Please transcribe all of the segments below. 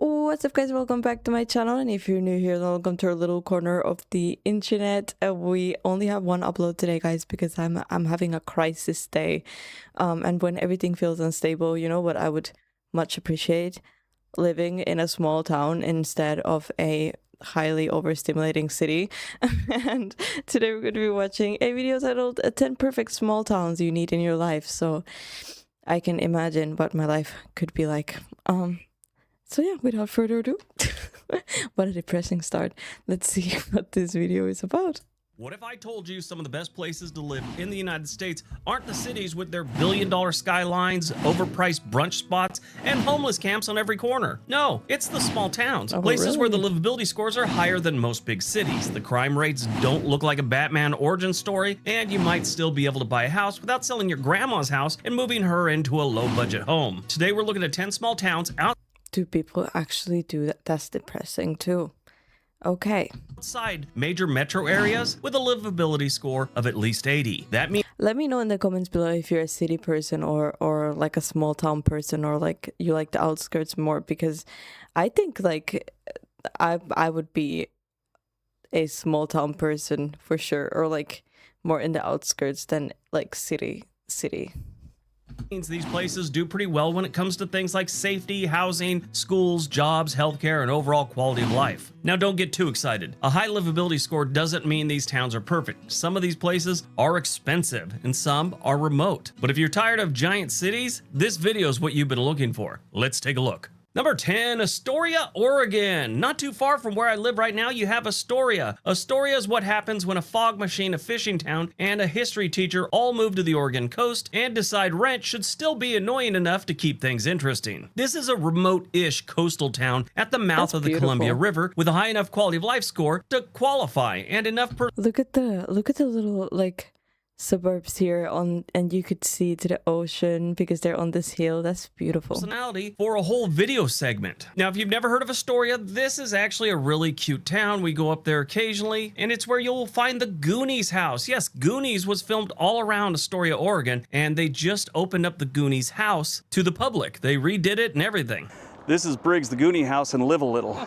What's up, guys? Welcome back to my channel, and if you're new here, then welcome to our little corner of the internet. We only have one upload today, guys, because I'm having a crisis day, and when everything feels unstable, you know what I would much appreciate? Living in a small town instead of a highly overstimulating city. And today we're going to be watching a video titled 10 perfect small towns you need in your life, so I can imagine what my life could be like. So yeah, without further ado, what a depressing start. Let's see what this video is about. What if I told you some of the best places to live in the United States aren't the cities with their billion-dollar skylines, overpriced brunch spots, and homeless camps on every corner? No, it's the small towns, places where the livability scores are higher than most big cities. The crime rates don't look like a Batman origin story, and you might still be able to buy a house without selling your grandma's house and moving her into a low-budget home. Today we're looking at 10 small towns Do people actually do that? That's depressing too. Okay. outside major metro areas with a livability score of at least 80. That means Let me know in the comments below if you're a city person or like a small town person, or like you like the outskirts more, because I think like I would be a small town person for sure, or like more in the outskirts than like city. these places do pretty well when it comes to things like safety, housing, schools, jobs, healthcare, and overall quality of life. Now, don't get too excited. A high livability score doesn't mean these towns are perfect. Some of these places are expensive and some are remote. But if you're tired of giant cities, this video is what you've been looking for. Let's take a look. Number 10, Astoria, Oregon. Not too far from where I live right now, you have Astoria. Astoria is what happens when a fog machine, a fishing town, and a history teacher all move to the Oregon coast and decide rent should still be annoying enough to keep things interesting. This is a remote-ish coastal town at the mouth of the Columbia River with a high enough quality of life score to qualify and enough Look at the little like suburbs here and you could see to the ocean because they're on this hill. That's beautiful. Personality for a whole video segment. Now, if you've never heard of Astoria, this is actually a really cute town. We go up there occasionally, and it's where you'll find the Goonies house. Yes, Goonies was filmed all around Astoria, Oregon, and they just opened up the Goonies house to the public. They redid it and everything. This is Briggs, the Goonie house, and live a little.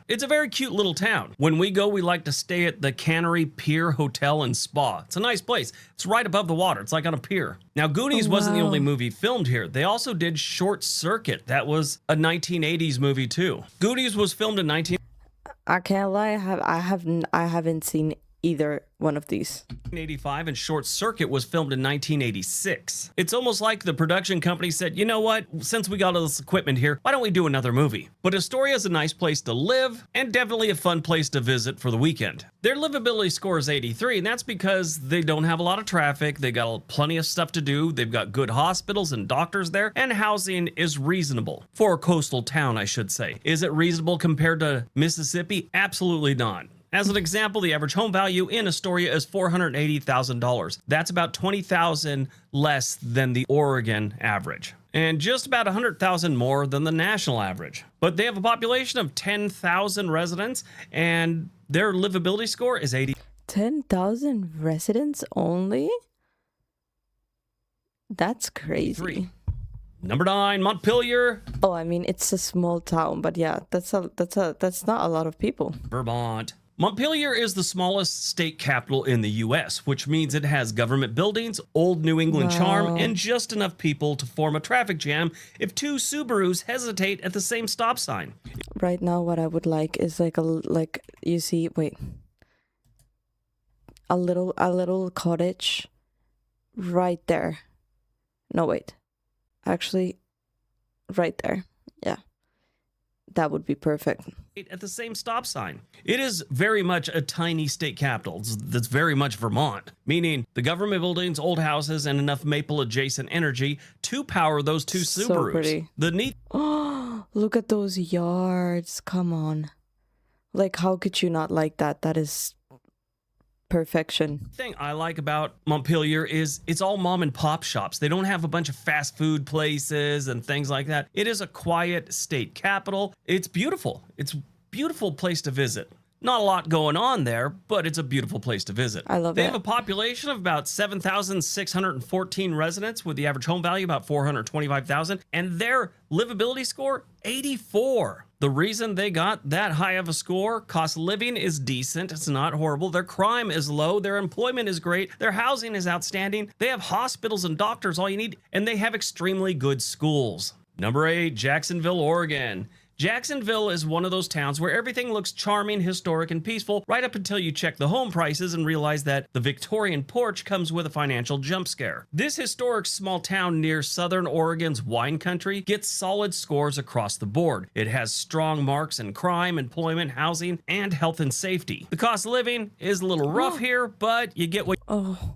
It's a very cute little town. When we go, we like to stay at the Cannery Pier Hotel and Spa. It's a nice place. It's right above the water. It's like on a pier. Now, Goonies wasn't the only movie filmed here. They also did Short Circuit. That was a 1980s movie too. Goonies was filmed in I can't lie, I haven't seen either one of these. 1985, and Short Circuit was filmed in 1986. It's almost like the production company said, you know what, since we got all this equipment here, why don't we do another movie? But Astoria is a nice place to live and definitely a fun place to visit for the weekend. Their livability score is 83, and that's because they don't have a lot of traffic, they got plenty of stuff to do, they've got good hospitals and doctors there, and housing is reasonable. For a coastal town, I should say. Is it reasonable compared to Mississippi? Absolutely not. As an example, the average home value in Astoria is $480,000. That's about $20,000 less than the Oregon average, and just about $100,000 more than the national average. But they have a population of 10,000 residents, and their livability score is 80. 10,000 residents only? That's crazy. Number 9, Montpelier. Oh, I mean, it's a small town, but yeah, that's not a lot of people. Vermont. Montpelier is the smallest state capital in the U.S., which means it has government buildings, old New England charm, and just enough people to form a traffic jam if two Subarus hesitate at the same stop sign. Right now, what I would like is like a little cottage right there. No, wait. Actually, right there. Yeah. That would be perfect. At the same stop sign. It is very much a tiny state capital. That's very much Vermont, meaning the government buildings, old houses, and enough maple adjacent energy to power those two Subarus. So pretty. The neat Oh, look at those yards. Come on. Like, how could you not like that? That is perfection. thing I like about Montpelier is it's all mom and pop shops. They don't have a bunch of fast food places and things like that. It is a quiet state capital. It's beautiful. It's a beautiful place to visit. Not a lot going on there, but it's a beautiful place to visit. I love They it. have a population of about 7,614 residents, with the average home value about 425,000, and their livability score 84. The reason they got that high of a score: cost of living is decent, it's not horrible, their crime is low, their employment is great, their housing is outstanding, they have hospitals and doctors, all you need, and they have extremely good schools. Number 8, Jacksonville, Oregon. Jacksonville is one of those towns where everything looks charming, historic, and peaceful right up until you check the home prices and realize that the Victorian porch comes with a financial jump scare. This historic small town near southern Oregon's wine country gets solid scores across the board. It has strong marks in crime, employment, housing, and health and safety. The cost of living is a little rough here, but you get what Oh,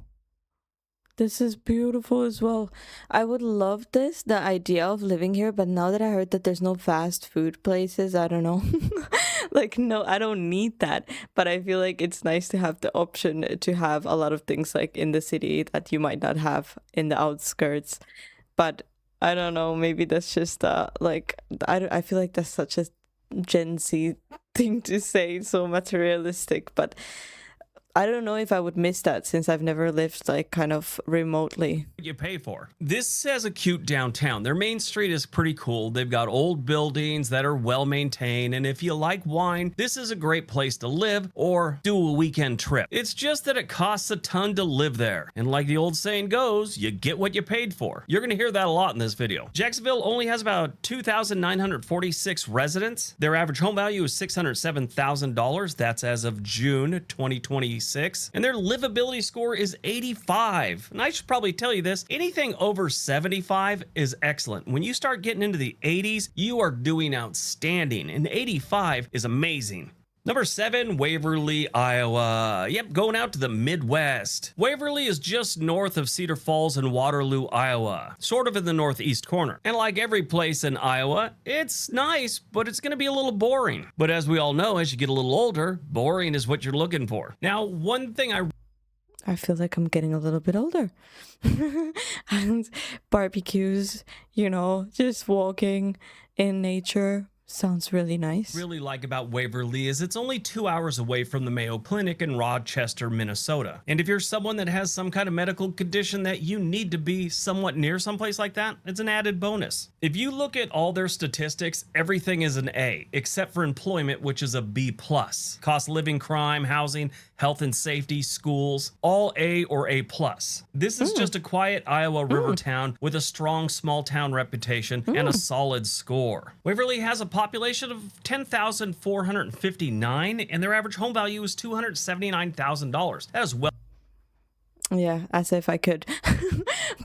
this is beautiful as well. I would love this, the idea of living here, but now that I heard that there's no fast food places, I don't know. Like, no, I don't need that. But I feel like it's nice to have the option to have a lot of things like in the city that you might not have in the outskirts. But I don't know, maybe that's just like, I feel like that's such a Gen Z thing to say, so materialistic. But I don't know if I would miss that since I've never lived like kind of remotely. you pay for. This has a cute downtown. Their main street is pretty cool. They've got old buildings that are well maintained, and if you like wine, this is a great place to live or do a weekend trip. It's just that it costs a ton to live there, and like the old saying goes, you get what you paid for. You're gonna hear that a lot in this video. Jacksonville only has about 2,946 residents. Their average home value is $607,000. That's as of June 2026. And their livability score is 85. And I should probably tell you this, anything over 75 is excellent. When you start getting into the 80s, you are doing outstanding, and 85 is amazing. Number 7, Waverly, Iowa. Yep, going out to the Midwest. Waverly is just north of Cedar Falls and Waterloo, Iowa, sort of in the northeast corner. And like every place in Iowa, it's nice, but it's going to be a little boring. But as we all know, as you get a little older, boring is what you're looking for. Now, one thing I feel like I'm getting a little bit older. And barbecues, you know, just walking in nature. Sounds really nice. really like about Waverly is it's only 2 hours away from the Mayo Clinic in Rochester, Minnesota. And if you're someone that has some kind of medical condition that you need to be somewhat near someplace like that, it's an added bonus. If you look at all their statistics, everything is an A, except for employment, which is a B+. Cost of living, crime, housing, health and safety, schools, all A or A+. This is just a quiet Iowa river town with a strong small town reputation and a solid score. Waverly has a population of 10,459, and their average home value is $279,000. That is well Yeah, as if I could.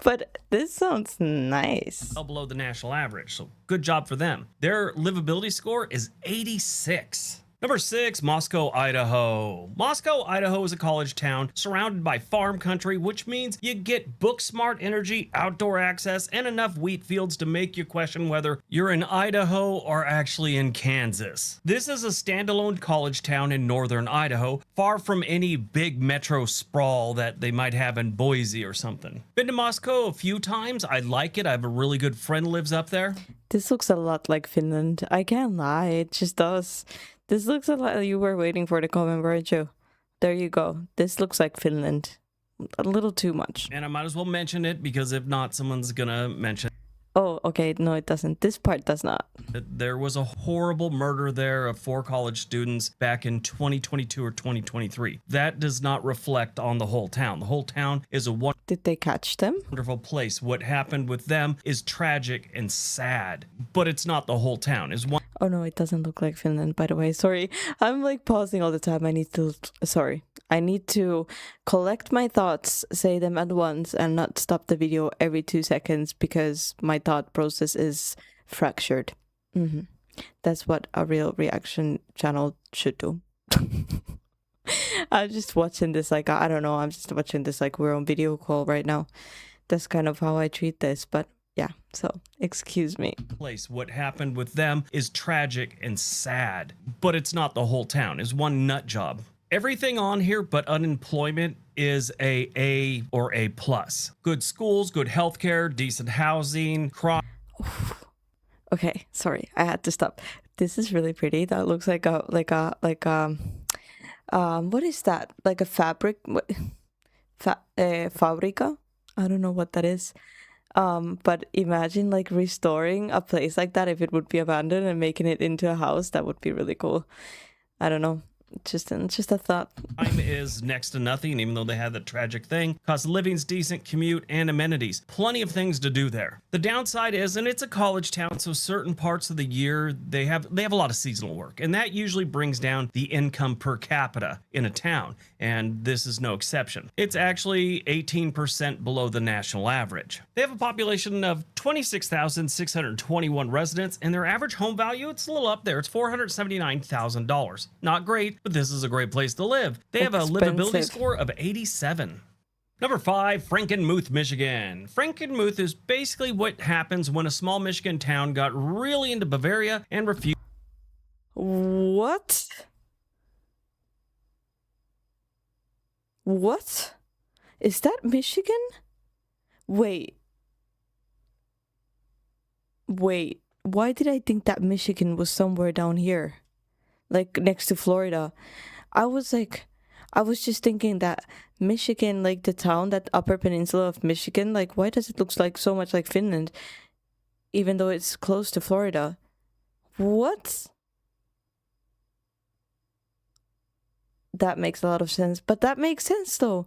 But this sounds nice. below the national average, so good job for them. Their livability score is 86. Number 6, Moscow, Idaho. Moscow, Idaho is a college town surrounded by farm country, which means you get book smart energy, outdoor access, and enough wheat fields to make you question whether you're in Idaho or actually in Kansas. This is a standalone college town in northern Idaho, far from any big metro sprawl that they might have in Boise or something. Been to Moscow a few times. I like it. I have a really good friend lives up there. This looks a lot like Finland. I can't lie, it just does. This looks a lot. You were waiting for the comment, weren't you? There you go. This looks like Finland. A little too much. And I might as well mention it because if not, someone's gonna mention Oh, okay. No, it doesn't. This part does not. that there was a horrible murder there of 4 college students back in 2022 or 2023. That does not reflect on the whole town. The whole town is a Did they catch them? wonderful place. What happened with them is tragic and sad, but it's not the whole town. Is one Oh no, it doesn't look like Finland, by the way. Sorry. I'm like pausing all the time. I need to collect my thoughts, say them at once, and not stop the video every 2 seconds because my thought process is fractured. That's what a real reaction channel should do. I'm just watching this like, I don't know, I'm just watching this like we're on video call right now. That's kind of how I treat this, but yeah, so excuse me. place. What happened with them is tragic and sad, but it's not the whole town. Is one nut job. Everything on here but unemployment is a or A+. Good schools, good healthcare, decent housing, crime. Okay, sorry, I had to stop. This is really pretty. That looks like a What is that? Like a fabric? What? Fabrica? I don't know what that is. But imagine like restoring a place like that if it would be abandoned and making it into a house. That would be really cool. I don't know. Just a thought. Crime is next to nothing, even though they had the tragic thing. Cost of living's decent, commute, and amenities. Plenty of things to do there. The downside is, and it's a college town, so certain parts of the year they have a lot of seasonal work, and that usually brings down the income per capita in a town, and this is no exception. It's actually 18% below the national average. They have a population of 26,621 residents, and their average home value, it's a little up there. It's $479,000. Not great, but this is a great place to live. They have a livability score of 87. Number 5, Frankenmuth, Michigan. Frankenmuth is basically what happens when a small Michigan town got really into Bavaria and refused. What? What? Is that Michigan? Wait. Why did I think that Michigan was somewhere down here? Like next to Florida. I was just thinking that Michigan, like the town, that upper peninsula of Michigan, like why does it look like so much like Finland, even though it's close to Florida? What? That makes a lot of sense. But that makes sense though.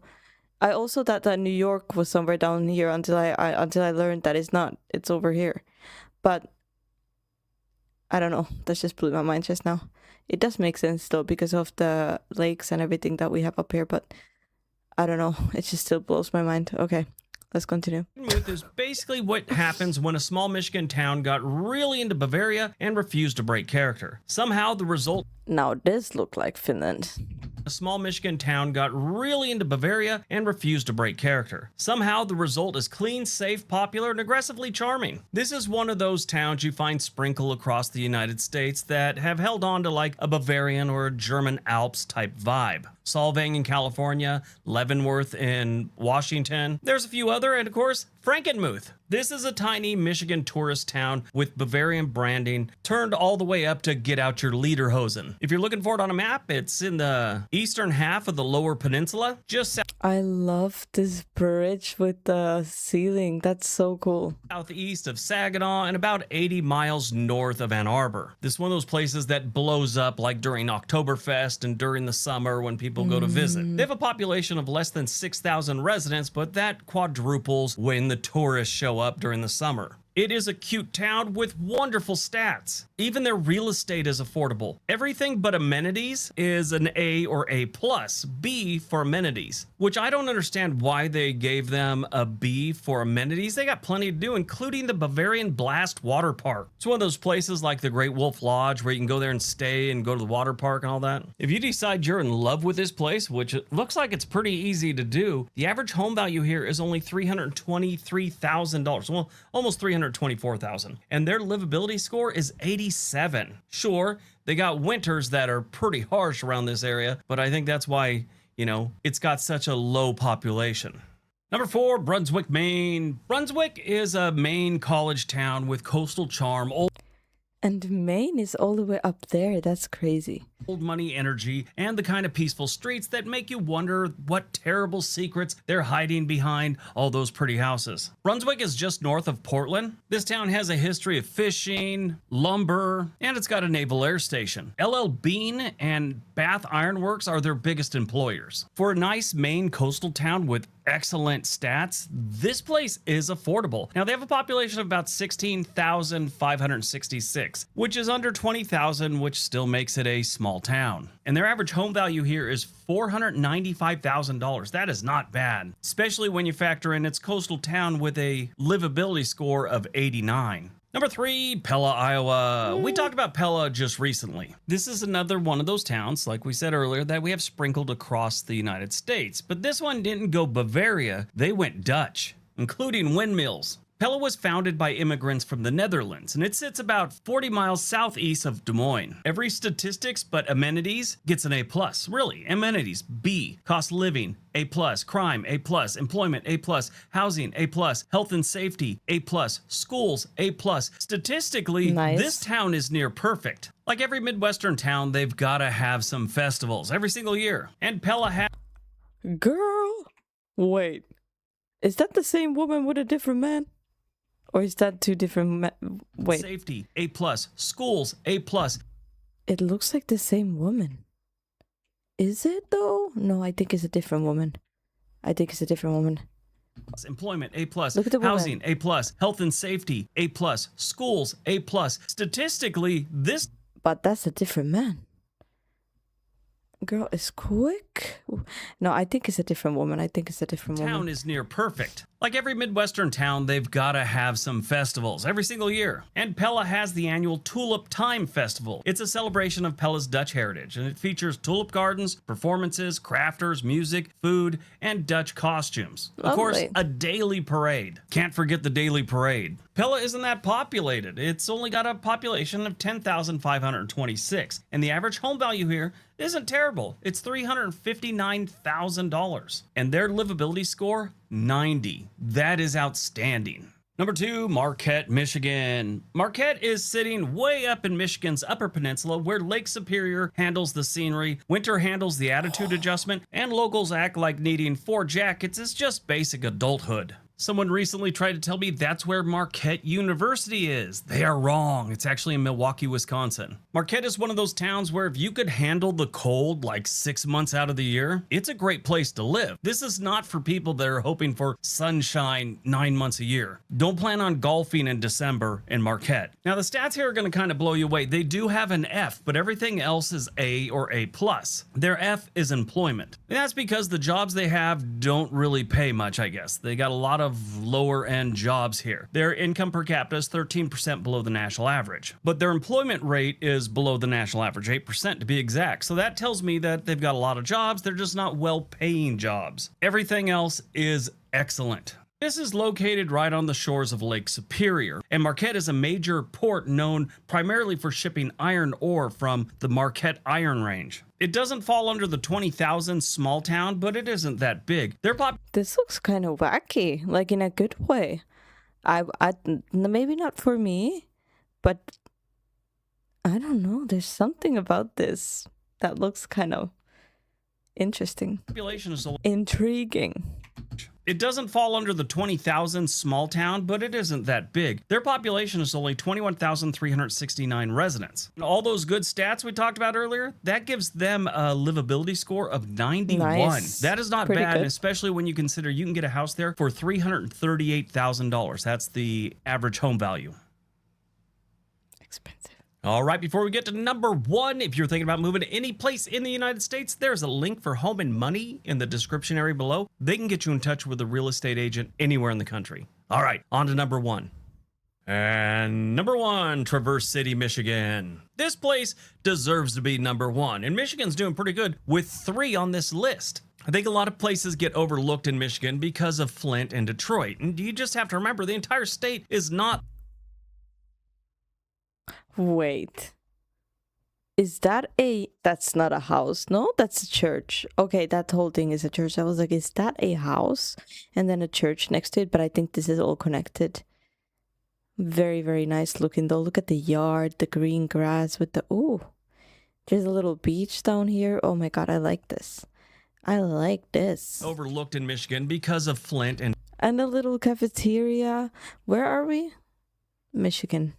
I also thought that New York was somewhere down here until I learned that it's not. It's over here. But I don't know. That just blew my mind just now. It does make sense though because of the lakes and everything that we have up here, but I don't know. It just still blows my mind. Okay, let's continue. Frankenmuth is basically what happens when a small Michigan town got really into Bavaria and refused to break character. Somehow the result... Now this looked like Finland. A small Michigan town got really into Bavaria and refused to break character. Somehow the result is clean, safe, popular, and aggressively charming. This is one of those towns you find sprinkled across the United States that have held on to like a Bavarian or a German Alps type vibe. Solvang in California, Leavenworth in Washington. There's a few other, and of course, Frankenmuth. This is a tiny Michigan tourist town with Bavarian branding turned all the way up to get out your lederhosen. If you're looking for it on a map, it's in the eastern half of the lower peninsula, just I love this bridge with the ceiling. That's so cool. southeast of Saginaw and about 80 miles north of Ann Arbor. This is one of those places that blows up like during Oktoberfest and during the summer when people go to visit. They have a population of less than 6,000 residents, but that quadruples when the tourists show up during the summer. It is a cute town with wonderful stats. Even their real estate is affordable. Everything but amenities is an A or A+, B for amenities, which I don't understand why they gave them a B for amenities. They got plenty to do, including the Bavarian Blast Water Park. It's one of those places like the Great Wolf Lodge where you can go there and stay and go to the water park and all that. If you decide you're in love with this place, which it looks like it's pretty easy to do, the average home value here is only $323,000. Well, almost $324,000. And their livability score is 87. Sure, they got winters that are pretty harsh around this area, but I think that's why, you know, it's got such a low population. Number 4, Brunswick, Maine. Brunswick is a Maine college town with coastal charm, And Maine is all the way up there. That's crazy. old money energy, and the kind of peaceful streets that make you wonder what terrible secrets they're hiding behind all those pretty houses. Brunswick is just north of Portland. This town has a history of fishing, lumber, and it's got a naval air station. LL Bean and Bath Iron Works are their biggest employers. For a nice Maine coastal town with excellent stats, this place is affordable. Now, they have a population of about 16,566, which is under 20,000, which still makes it a small town. And their average home value here is $495,000. That is not bad, especially when you factor in its coastal town with a livability score of 89. Number 3, Pella, Iowa. We talked about Pella just recently. This is another one of those towns, like we said earlier, that we have sprinkled across the United States. But this one didn't go Bavaria, they went Dutch, including windmills. Pella was founded by immigrants from the Netherlands, and it sits about 40 miles southeast of Des Moines. Every statistics but amenities gets an A+. Really, amenities, B. Cost of living, A+. Crime, A+. Employment, A+. Housing, A+. Health and safety, A+. Schools, A+. Statistically, Nice. this town is near perfect. Like every Midwestern town, they've got to have some festivals every single year. And Pella has Girl, wait. Is that the same woman with a different man? Or is that two different wait. safety, A+. Schools, A+. It looks like the same woman. Is it though? No, I think it's a different woman. I think it's a different woman. Employment, A+. Look at the woman. Housing, A+. Health and safety, A+. Schools, A+. Statistically, this But that's a different man. Girl is quick. No, I think it's a different woman. I think it's a different town woman. is near perfect. Like every Midwestern town, they've got to have some festivals every single year. And Pella has the annual Tulip Time Festival. It's a celebration of Pella's Dutch heritage, and it features tulip gardens, performances, crafters, music, food, and Dutch costumes. Of course, Lovely. a daily parade. Can't forget the daily parade. Pella isn't that populated. It's only got a population of 10,526, and the average home value here isn't terrible. It's $359,000. And their livability score, 90. That is outstanding. Number 2, Marquette, Michigan. Marquette is sitting way up in Michigan's Upper Peninsula, where Lake Superior handles the scenery, winter handles the attitude adjustment, and locals act like needing 4 jackets is just basic adulthood. Someone recently tried to tell me that's where Marquette University is. They are wrong. It's actually in Milwaukee, Wisconsin. Marquette is one of those towns where if you could handle the cold like 6 months out of the year, it's a great place to live. This is not for people that are hoping for sunshine 9 months a year. Don't plan on golfing in December in Marquette. Now the stats here are going to kind of blow you away. They do have an F, but everything else is A or A+. Their F is employment. And that's because the jobs they have don't really pay much, I guess. They got a lot of lower end jobs here. Their income per capita is 13% below the national average, but their employment rate is below the national average, 8% to be exact. So that tells me that they've got a lot of jobs. They're just not well paying jobs. Everything else is excellent. This is located right on the shores of Lake Superior, and Marquette is a major port known primarily for shipping iron ore from the Marquette Iron Range. It doesn't fall under the 20,000 small town, but it isn't that big. Their This looks kind of wacky, like in a good way. I maybe not for me, but I don't know. There's something about this that looks kind of interesting, population is intriguing. It doesn't fall under the 20,000 small town, but it isn't that big. Their population is only 21,369 residents. And all those good stats we talked about earlier, that gives them a livability score of 91. Nice. That is not Pretty bad, good. especially when you consider you can get a house there for $338,000. That's the average home value. Expensive. All right, before we get to number 1, if you're thinking about moving to any place in the United States, there's a link for Home and Money in the description area below. They can get you in touch with a real estate agent anywhere in the country. All right, on to number 1. And number 1, Traverse City, Michigan. This place deserves to be number 1, and Michigan's doing pretty good with 3 on this list. I think a lot of places get overlooked in Michigan because of Flint and Detroit, and you just have to remember the entire state is not. Wait. Is that that's not a house? No, that's a church. Okay, that whole thing is a church. I was like, is that a house? And then a church next to it, but I think this is all connected. Very, very nice looking though. Look at the yard, the green grass with the, ooh. There's a little beach down here. Oh my God, I like this. I like this. Overlooked in Michigan because of Flint and And a little cafeteria. Where are we? Michigan.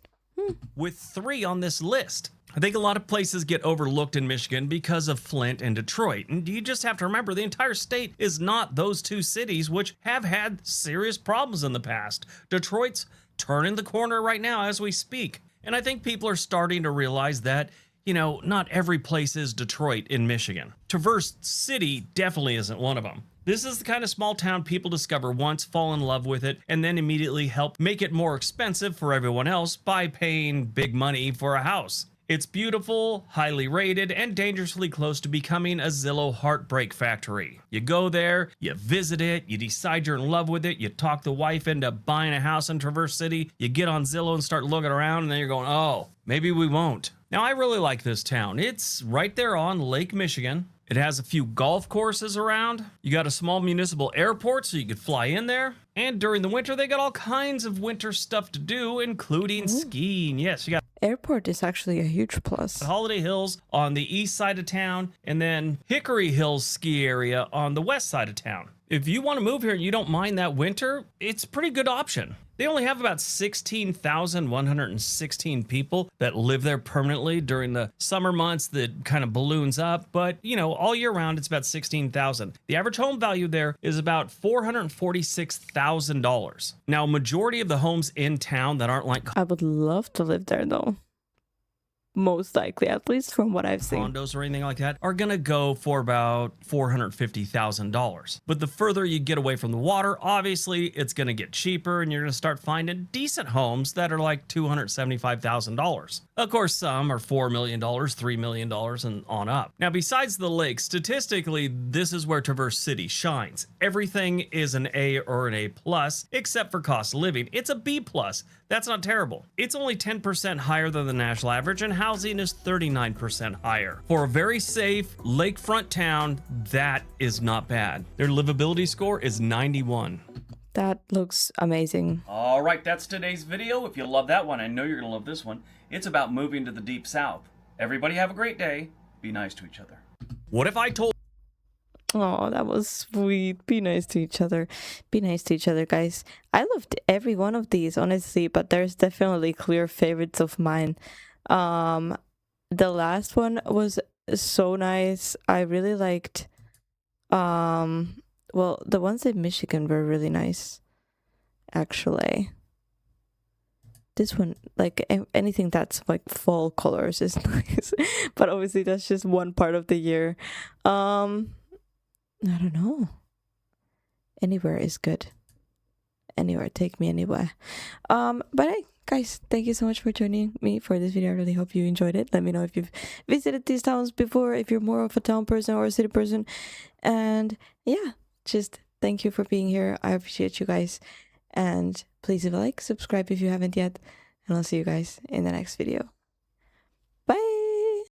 with 3 on this list. I think a lot of places get overlooked in Michigan because of Flint and Detroit, and you just have to remember the entire state is not those 2 cities which have had serious problems in the past. Detroit's turning the corner right now as we speak, and I think people are starting to realize that, you know, not every place is Detroit in Michigan. Traverse City definitely isn't one of them. This is the kind of small town people discover once, fall in love with it, and then immediately help make it more expensive for everyone else by paying big money for a house. It's beautiful, highly rated, and dangerously close to becoming a Zillow heartbreak factory. You go there, you visit it, you decide you're in love with it, you talk the wife into buying a house in Traverse City, you get on Zillow and start looking around, and then you're going, oh, maybe we won't. Now, I really like this town. It's right there on Lake Michigan. It has a few golf courses around. You got a small municipal airport so you could fly in there. And during the winter, they got all kinds of winter stuff to do, including skiing. Yes, you got Airport is actually a huge plus. Holiday Hills on the east side of town, and then Hickory Hills ski area on the west side of town. If you want to move here and you don't mind that winter, it's a pretty good option. They only have about 16,116 people that live there permanently. During the summer months that kind of balloons up, but you know, all year round it's about 16,000. The average home value there is about $446,000. Now, majority of the homes in town that aren't like I would love to live there though. Most likely, at least from what I've seen. condos or anything like that, are gonna go for about $450,000. But the further you get away from the water, obviously it's gonna get cheaper, and you're gonna start finding decent homes that are like $275,000. Of course, some are $4 million, $3 million, and on up. Now, besides the lake, statistically, this is where Traverse City shines. Everything is an A or an A plus, except for cost of living. It's a B plus. That's not terrible. It's only 10% higher than the national average, and housing is 39% higher. For a very safe lakefront town, that is not bad. Their livability score is 91. That looks amazing. All right, that's today's video. If you love that one, I know you're going to love this one. It's about moving to the Deep South. Everybody have a great day. Be nice to each other. What if I told Oh, that was sweet. Be nice to each other. Be nice to each other, guys. I loved every one of these, honestly, but there's definitely clear favorites of mine. The last one was so nice. I really liked well, the ones in Michigan were really nice, actually. This one, like anything that's like fall colors is nice, but obviously that's just one part of the year. I don't know. Anywhere is good. Anywhere, take me anywhere. But hey, guys, thank you so much for joining me for this video. I really hope you enjoyed it. Let me know if you've visited these towns before, if you're more of a town person or a city person. And yeah, just thank you for being here. I appreciate you guys. And please leave a like, subscribe if you haven't yet. And I'll see you guys in the next video.